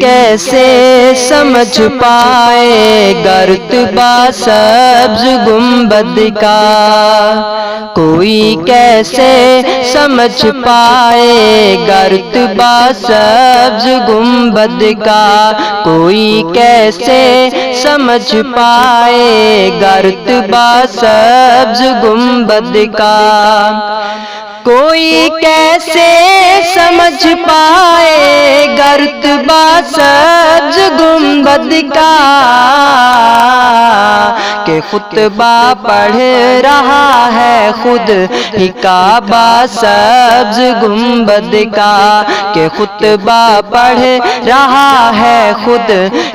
کیسے سمجھ پائے گا رتبہ سبز گنبد کا، کوئی کیسے سمجھ پائے گا رتبہ سبز گنبد کا، کوئی کیسے سمجھ پائے گا رتبہ سبز گنبد کا، کوئی کیسے سمجھ پائے گا رتبہ سبز گنبد کا، کہ خطبہ پڑھ رہا ہے خود ہی کعبہ سبز گنبد کا، کہ خطبہ پڑھ رہا ہے خود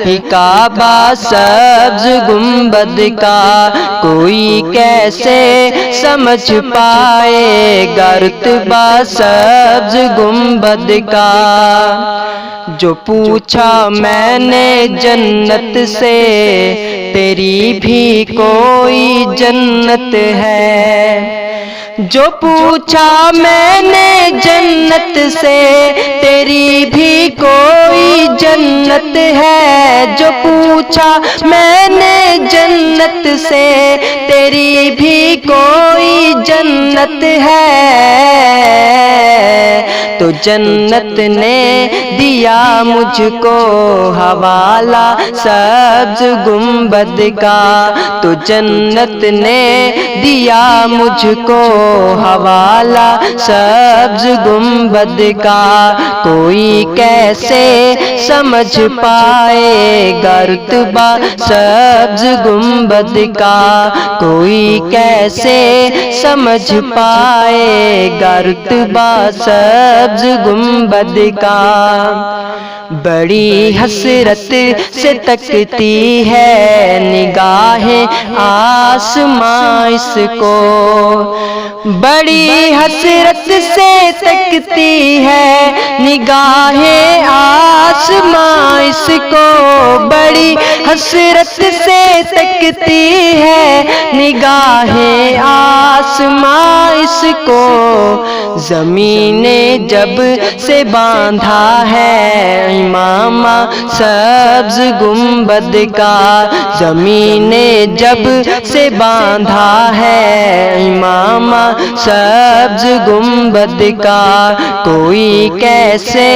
ہی کعبہ سبز گنبد کا، کوئی کیسے سمجھ پائے گا رتبہ سبز گنبد کا۔ جو پوچھا میں نے جنت سے تیری بھی کوئی جنت ہے، جو پوچھا میں نے جنت سے تیری بھی کوئی جنت ہے، جو پوچھا میں نے جنت سے تیری بھی کوئی جنت ہے، تو جنت نے دیا مجھ کو حوالہ سبز گنبد کا، تو جنت نے دیا مجھ کو حوالہ سبز گنبد کا، کوئی کیسے سمجھ پائے گا رتبہ سبز گنبد کا، کوئی کیسے سمجھ پائے گا رتبہ سبز گنبد کا۔ بڑی حسرت سے تکتی ہے نگاہیں آسماں اس کو، بڑی حسرت سے تکتی ہے نگاہیں آسماں اس کو، بڑی حسرت سے تکتی ہے نگاہیں آسماں اس کو، زمین نے جب سے باندھا ہے امامہ سبز گنبد کا، زمین نے جب سے باندھا ہے امامہ سبز گنبد کا، کوئی کیسے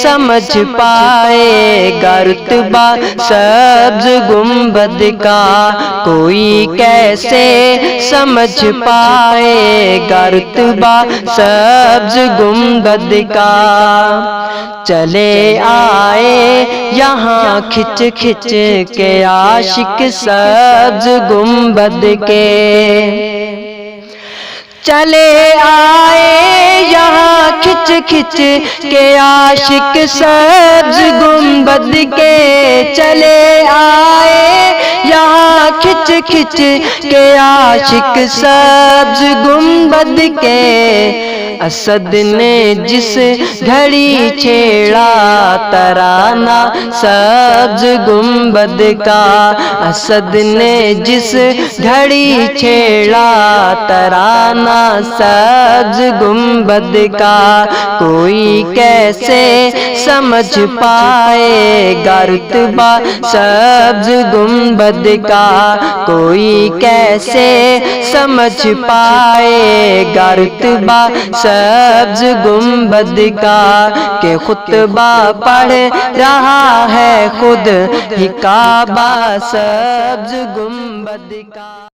سمجھ پائے گا رتبہ سبز گنبد کا، کوئی کیسے سمجھ پائے گا رتبہ سبز گنبد کا۔ چلے آئے یہاں کھچ کھچ کے عاشق سبز گنبد کے، چلے آئے یہاں کھچ کھچ کے عاشق سبز گنبد کے، چلے آئے یہاں کھچ کھچ کے عاشق سبز گنبد کے، اسد نے جس گھڑی چھیڑا ترانہ سبز گنبد کا، اسد نے جس گھڑی چھیڑا ترانہ سبز گنبد کا، کوئی کیسے سمجھ پائے گا رتبہ سبز گنبد کا، کوئی کیسے سمجھ پائے گا رتبہ سبز گنبد کا، کہ خطبہ پڑھ رہا ہے خود ہی کعبہ سبز گنبد کا۔